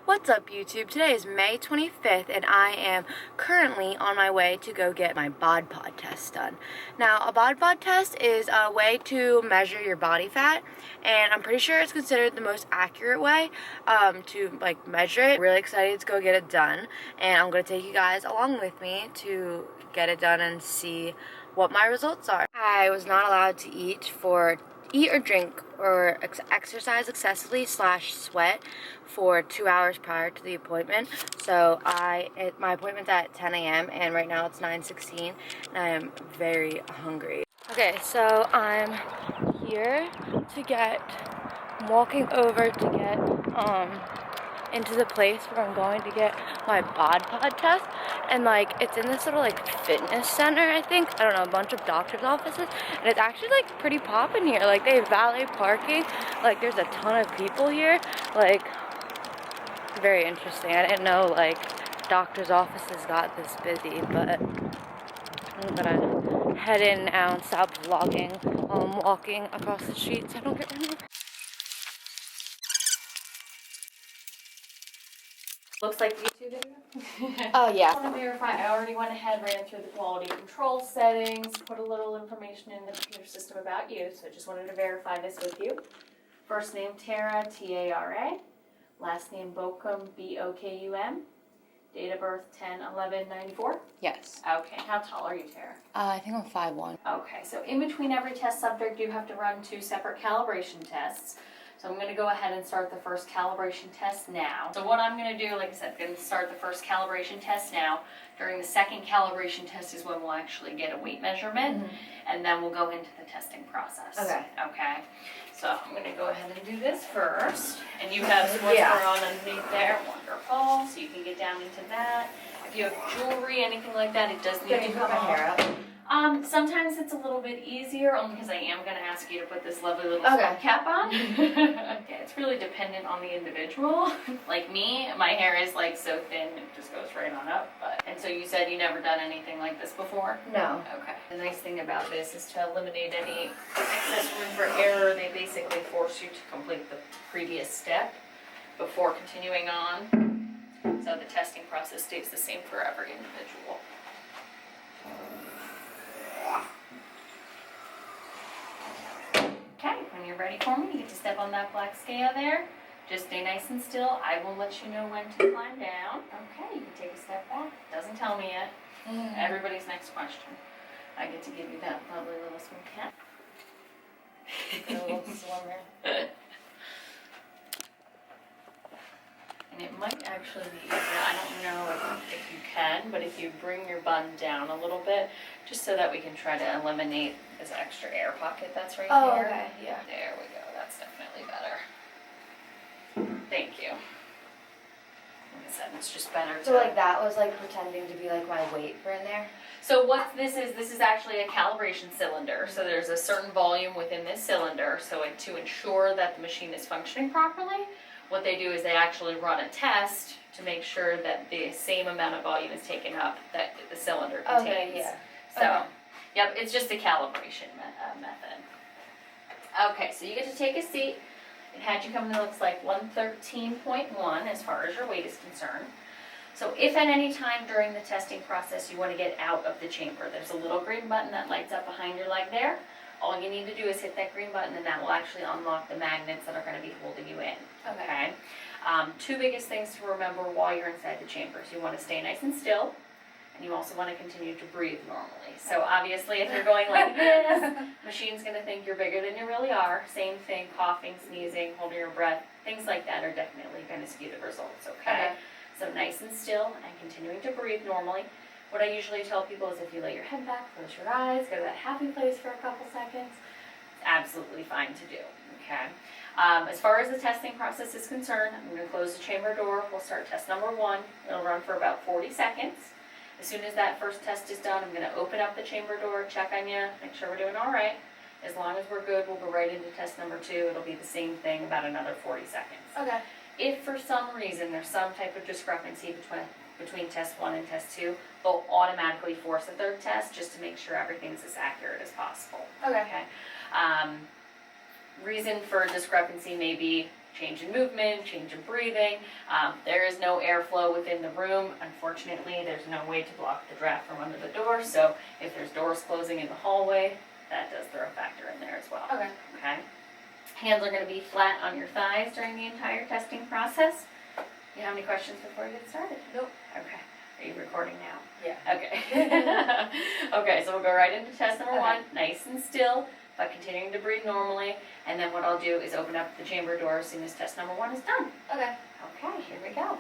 What's up, YouTube? Today is May 25th and I am currently on my way to go get my bod pod test done. Now, a bod pod test is a way to measure your body fat, and I'm pretty sure it's considered the most accurate way to measure it. Really excited to go get it done, and I'm going to take you guys along with me to get it done and see what my results are. I was not allowed to eat or drink or exercise excessively / sweat for 2 hours prior to the appointment. So my appointment's at 10 a.m. and right now it's 9:16 and I am very hungry. Okay, so I'm here I'm walking over to get into the place where I'm going to get my bod pod test, and it's in this little fitness center, I think. I don't know, a bunch of doctor's offices, and it's actually pretty poppin' here. They have valet parking, there's a ton of people here, very interesting. I didn't know doctor's offices got this busy, but I'm gonna head in now and stop vlogging while I'm walking across the street so I don't get run over. Looks like YouTube video. Oh, yeah. I want to verify, I already went ahead, ran through the quality control settings, put a little information in the computer system about you, so I just wanted to verify this with you. First name Tara, T-A-R-A. Last name Bokum, B-O-K-U-M. Date of birth 10/11/94. Yes. Okay, how tall are you, Tara? I think I'm 5'1". Okay, so in between every test subject, you have to run 2 separate calibration tests. So I'm going to go ahead and start the first calibration test now. So what I'm going to do, like I said, I'm going to start the first calibration test now. During the second calibration test is when we'll actually get a weight measurement, and then we'll go into the testing process. Okay. Okay. So I'm going to go ahead and do this first. And you have sports bra on underneath there. Wonderful. So you can get down into that. If you have jewelry, anything like that, it does need to come off. Hair up. Sometimes it's a little bit easier, only because I am going to ask you to put this lovely little scrub cap on. Yeah, it's really dependent on the individual. Like me, my hair is so thin, it just goes right on up. And so you said you never done anything like this before? No. Okay. The nice thing about this is to eliminate any excess room for error. They basically force you to complete the previous step before continuing on. So the testing process stays the same for every individual. Okay, when you're ready for me, you get to step on that black scale there. Just stay nice and still. I will let you know when to climb down. Okay, you can take a step back. Doesn't tell me yet. Everybody's next question. I get to give you that lovely little swim cap. A little swimmer. And it might actually be easier. I don't know if you can, but if you bring your bun down a little bit, just so that we can try to eliminate this extra air pocket that's right here. Oh, okay, yeah. There we go. That's definitely better. Thank you. Like I said, it's just better to... So that was pretending to be my weight for in there? So what this is actually a calibration cylinder. So there's a certain volume within this cylinder. So to ensure that the machine is functioning properly, what they do is they actually run a test to make sure that the same amount of volume is taken up that the cylinder contains. Okay, yeah. So, yep, it's just a calibration method. Okay, so you get to take a seat. It had you come in, it looks like 113.1 as far as your weight is concerned. So if at any time during the testing process you want to get out of the chamber, there's a little green button that lights up behind your leg there. All you need to do is hit that green button and that will actually unlock the magnets that are going to be holding you in. Okay. 2 biggest things to remember while you're inside the chambers. You want to stay nice and still, and you also want to continue to breathe normally. So obviously if you're going like this, machine's going to think you're bigger than you really are. Same thing, coughing, sneezing, holding your breath, things like that are definitely going to skew the results, okay? So nice and still and continuing to breathe normally. What I usually tell people is if you lay your head back, close your eyes, go to that happy place for a couple seconds, it's absolutely fine to do, okay? As far as the testing process is concerned, I'm going to close the chamber door. We'll start test number 1. It'll run for about 40 seconds. As soon as that first test is done, I'm going to open up the chamber door, check on you, make sure we're doing all right. As long as we're good, we'll go right into test number 2. It'll be the same thing, about another 40 seconds. Okay. If for some reason there's some type of discrepancy between test 1 and test 2, they'll automatically force a 3rd test just to make sure everything's as accurate as possible. Okay. Reason for discrepancy may be change in movement, change in breathing. There is no airflow within the room. Unfortunately, there's no way to block the draft from under the door, so if there's doors closing in the hallway, that does throw a factor in there as well. Okay. Okay. Hands are going to be flat on your thighs during the entire testing process. You have any questions before we get started? Nope. Okay. Are you recording now? Yeah. Okay. Okay, so we'll go right into test number Okay. 1, nice and still, but continuing to breathe normally. And then what I'll do is open up the chamber door as soon as test number 1 is done. Okay. Okay, here we go.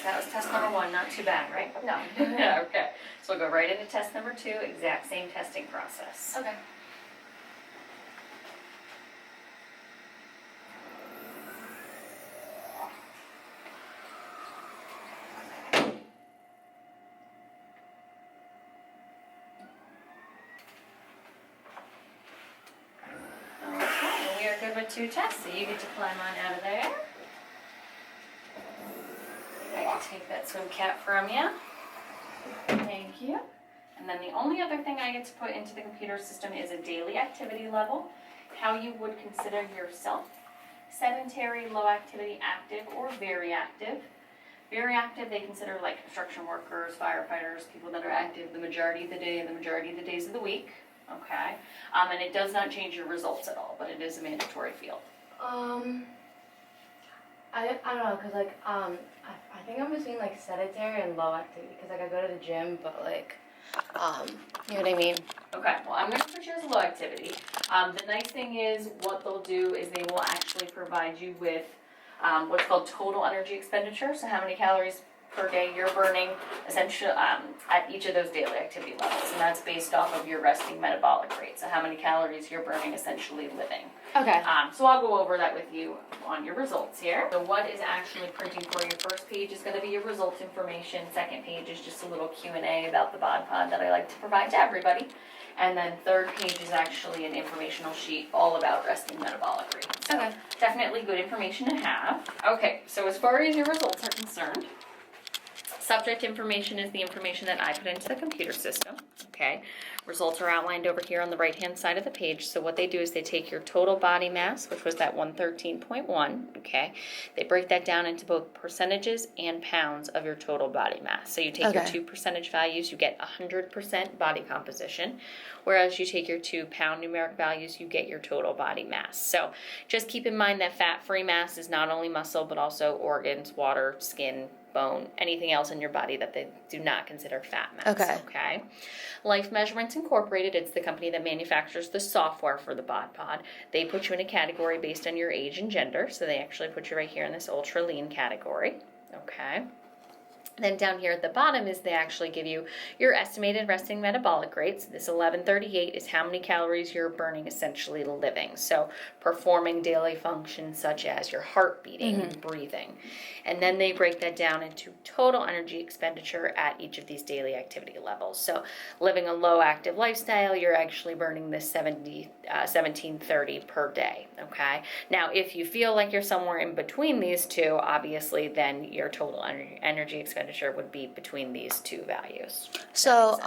That was test number 1, not too bad, right? No. Okay, so we'll go right into test number 2, exact same testing process. Okay. Okay, we are good with 2 tests, so you get to climb on out of there. I can take that swim cap from you. Thank you. And then the only other thing I get to put into the computer system is a daily activity level, how you would consider yourself sedentary, low activity, active, or very active. Very active, they consider like construction workers, firefighters, people that are active the majority of the day, the majority of the days of the week. Okay, and it does not change your results at all, but it is a mandatory field. I don't know, cause like I think I'm between like sedentary and low activity, cause like I go to the gym, but like you know what I mean? Okay, well, I'm going to put you as low activity. The nice thing is what they'll do is they will actually provide you with what's called total energy expenditure. So how many calories per day you're burning essentially at each of those daily activity levels. And that's based off of your resting metabolic rate. So how many calories you're burning essentially living. Okay. So I'll go over that with you on your results here. So what is actually printing for you? First page is going to be your results information. Second page is just a little Q&A about the bod pod that I like to provide to everybody. And then third page is actually an informational sheet all about resting metabolic rate. So Okay. definitely good information to have. Okay, so as far as your results are concerned, subject information is the information that I put into the computer system, okay? Results are outlined over here on the right-hand side of the page. So what they do is they take your total body mass, which was that 113.1, okay? They break that down into both percentages and pounds of your total body mass. So you take your 2 percentage values, you get 100% body composition, whereas you take your 2 pound numeric values, you get your total body mass. So just keep in mind that fat-free mass is not only muscle, but also organs, water, skin, bone, anything else in your body that they do not consider fat mass. Okay. Life Measurements Incorporated, it's the company that manufactures the software for the bod pod. They put you in a category based on your age and gender, so they actually put you right here in this ultra lean category. Okay. Then down here at the bottom is they actually give you your estimated resting metabolic rate. So this 1138 is how many calories you're burning essentially living. So performing daily functions such as your heart beating and breathing. And then they break that down into total energy expenditure at each of these daily activity levels. So living a low active lifestyle, you're actually burning this 1730 per day. Okay. Now, if you feel like you're somewhere in between these two, obviously then your total energy expenditure would be between these two values. So,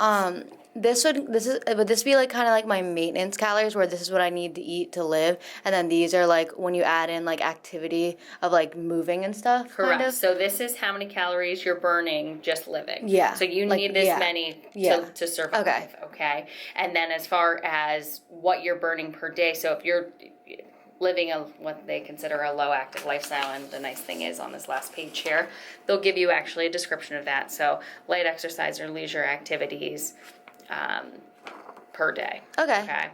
would this be like kind of like my maintenance calories, where this is what I need to eat to live, and then these are like when you add in like activity of like moving and stuff? Correct. Kind of? So this is how many calories you're burning just living. Yeah. So you Like, need this yeah. many Yeah. to survive. Okay. Okay. And then as far as what you're burning per day, so if you're living what they consider a low active lifestyle, and the nice thing is on this last page here, they'll give you actually a description of that. So light exercise or leisure activities per day. Okay.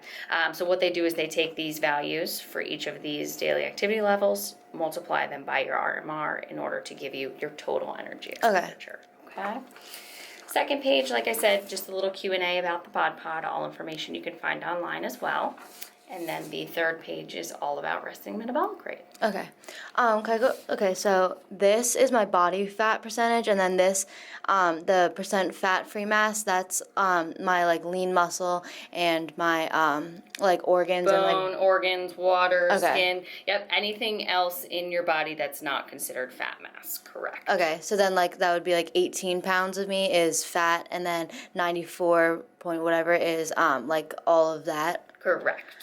So what they do is they take these values for each of these daily activity levels, multiply them by your RMR in order to give you your total energy expenditure. Okay. Second page, like I said, just a little Q&A about the bod pod, all information you can find online as well. And then the third page is all about resting metabolic rate. Okay. Can I go? Okay, so this is my body fat percentage, and then this, the percent fat-free mass, that's my like lean muscle and my like organs and Bone, like organs, water, Okay. skin. Yep, anything else in your body that's not considered fat mass. Correct. Okay, so then like that would be like 18 pounds of me is fat, and then 94 point whatever is like all of that. Correct.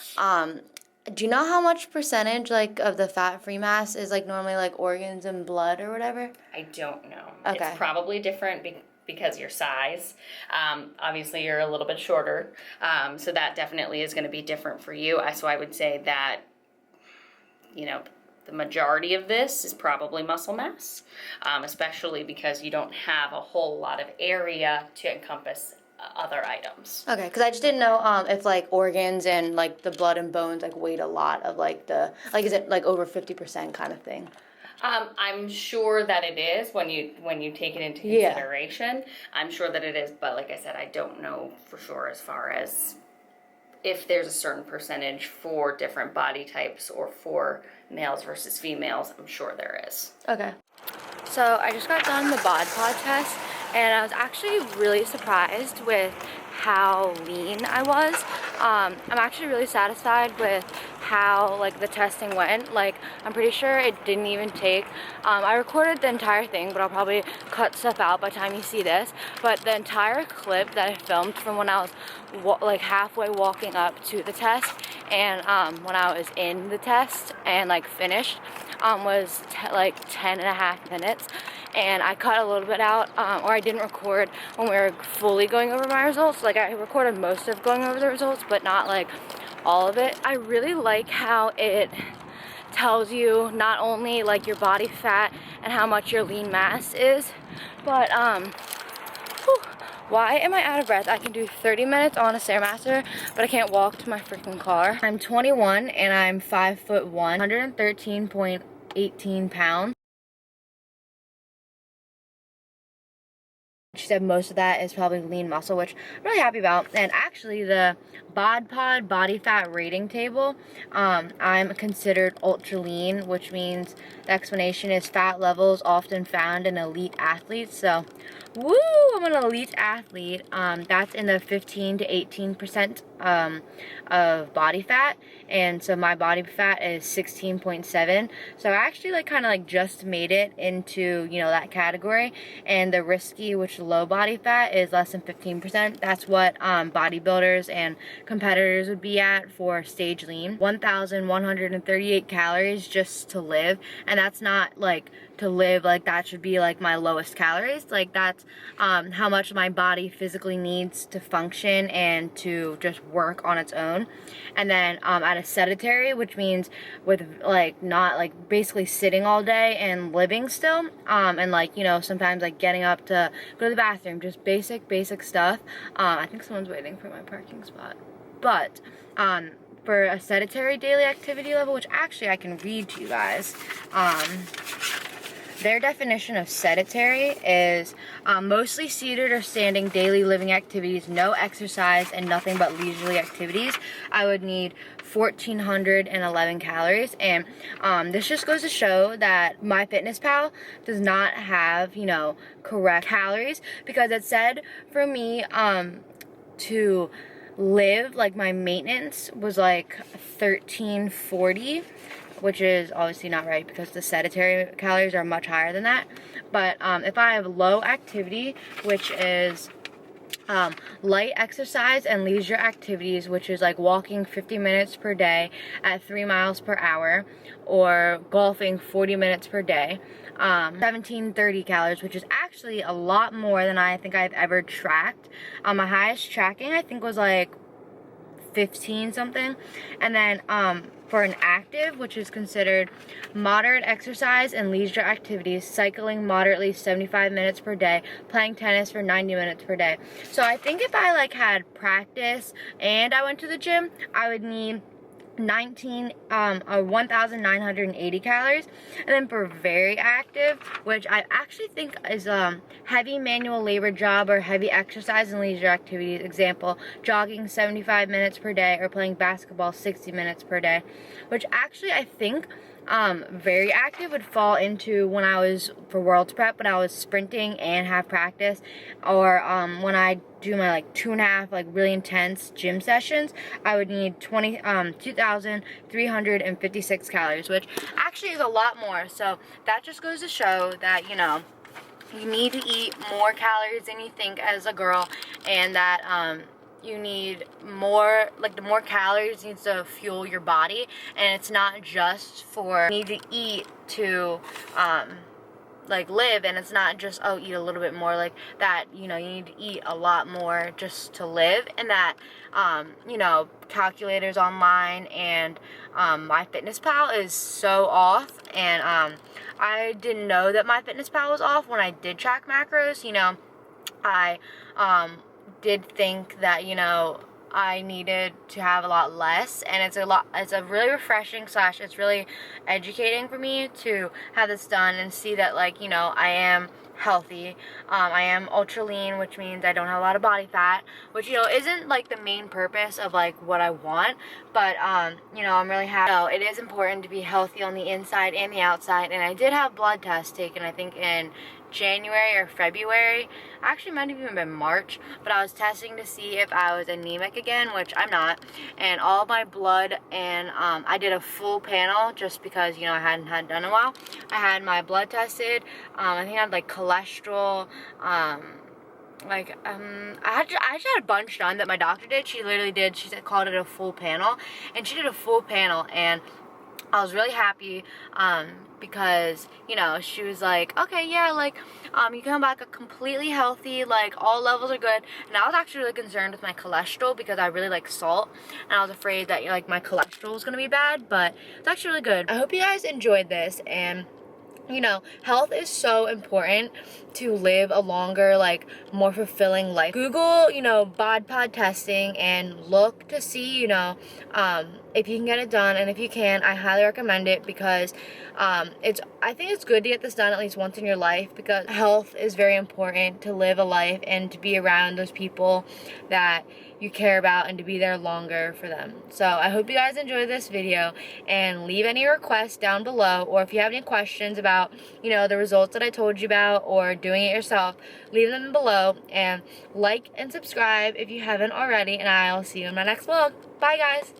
Do you know how much percentage like of the fat-free mass is like normally like organs and blood or whatever? I don't know. Okay. It's probably different because of your size. Obviously, you're a little bit shorter, so that definitely is going to be different for you. So I would say that, you know, the majority of this is probably muscle mass, especially because you don't have a whole lot of area to encompass other items. Okay, because I just didn't know if like organs and like the blood and bones like weighed a lot of like the like is it like over 50% kind of thing? I'm sure that it is when you take it into consideration. I'm sure that it is, but like I said, I don't know for sure as far as if there's a certain percentage for different body types or for males versus females. I'm sure there is. Okay. So I just got done the bod pod test, and I was actually really surprised with how lean I was. I'm actually really satisfied with how like the testing went. Like I'm pretty sure it didn't even take, I recorded the entire thing, but I'll probably cut stuff out by the time you see this. But the entire clip that I filmed from when I was like halfway walking up to the test and when I was in the test and like finished was like 10 and a half minutes, and I cut a little bit out, or I didn't record when we were fully going over my results. Like I recorded most of going over the results, but not like all of it. I really like how it tells you not only like your body fat and how much your lean mass is, but why am I out of breath? I can do 30 minutes on a Stairmaster, but I can't walk to my freaking car. I'm 21 and I'm 5'1", 113.18 pounds. She said most of that is probably lean muscle, which I'm really happy about. And actually the bod pod body fat rating table, I'm considered ultra lean, which means the explanation is fat levels often found in elite athletes. So woo, I'm an elite athlete. That's in the 15 to 18% of body fat, and so my body fat is 16.7. So I actually like kind of like just made it into, you know, that category. And the risky, which low body fat, is less than 15%. That's what bodybuilders and competitors would be at for stage lean. 1,138 calories just to live, and that's not like to live, like that should be like my lowest calories. Like that's how much my body physically needs to function and to just work on its own. And then at a sedentary, which means with like not like basically sitting all day and living still, and like, you know, sometimes like getting up to go to the bathroom, just basic stuff. I think someone's waiting for my parking spot. But for a sedentary daily activity level, which actually I can read to you guys, their definition of sedentary is mostly seated or standing daily living activities, no exercise, and nothing but leisurely activities. I would need 1,411 calories, and this just goes to show that MyFitnessPal does not have, you know, correct calories, because it said for me to live, like my maintenance was like 1,340, which is obviously not right because the sedentary calories are much higher than that. But if I have low activity, which is light exercise and leisure activities, which is like walking 50 minutes per day at 3 miles per hour, or golfing 40 minutes per day, 1,730 calories, which is actually a lot more than I think I've ever tracked. My highest tracking I think was like 15 something. And then for an active, which is considered moderate exercise and leisure activities, cycling moderately 75 minutes per day, playing tennis for 90 minutes per day. So I think if I like had practice and I went to the gym, I would need 1,980 calories. And then for very active, which I actually think is heavy manual labor job or heavy exercise and leisure activities, example jogging 75 minutes per day or playing basketball 60 minutes per day, which actually I think very active would fall into when I was for World's Prep, when I was sprinting and have practice, or when I do my like 2.5 like really intense gym sessions. I would need 2,356 calories, which actually is a lot more. So that just goes to show that, you know, you need to eat more calories than you think as a girl, and that you need more, like the more calories needs to fuel your body, and it's not just for you need to eat to like live, and it's not just, oh, eat a little bit more, like that, you know, you need to eat a lot more just to live. And that you know, calculators online and MyFitnessPal is so off, and I didn't know that MyFitnessPal was off when I did track macros. You know, I did think that, you know, I needed to have a lot less, and it's a really refreshing / it's really educating for me to have this done and see that, like, you know, I am healthy. I am ultra lean, which means I don't have a lot of body fat, which, you know, isn't like the main purpose of like what I want, but you know, I'm really happy. So it is important to be healthy on the inside and the outside, and I did have blood tests taken, I think in January or February, actually might have even been March, but I was testing to see if I was anemic again, which I'm not, and all my blood, and I did a full panel just because, you know, I hadn't done in a while. I had my blood tested, I think I had like cholesterol, I just had a bunch done that my doctor did. She literally did, she called it a full panel, and she did a full panel, and I was really happy, because, you know, she was like, okay, yeah, like, you come back completely healthy, like, all levels are good. And I was actually really concerned with my cholesterol because I really like salt, and I was afraid that, like, my cholesterol was gonna be bad, but it's actually really good. I hope you guys enjoyed this, and you know, health is so important to live a longer, like, more fulfilling life. Google, you know, bod pod testing and look to see, you know, if you can get it done, and if you can, I highly recommend it, because I think it's good to get this done at least once in your life, because health is very important to live a life and to be around those people that you care about and to be there longer for them. So I hope you guys enjoyed this video, and leave any requests down below, or if you have any questions about, you know, the results that I told you about or doing it yourself, leave them below, and like and subscribe if you haven't already, and I'll see you in my next vlog. Bye guys!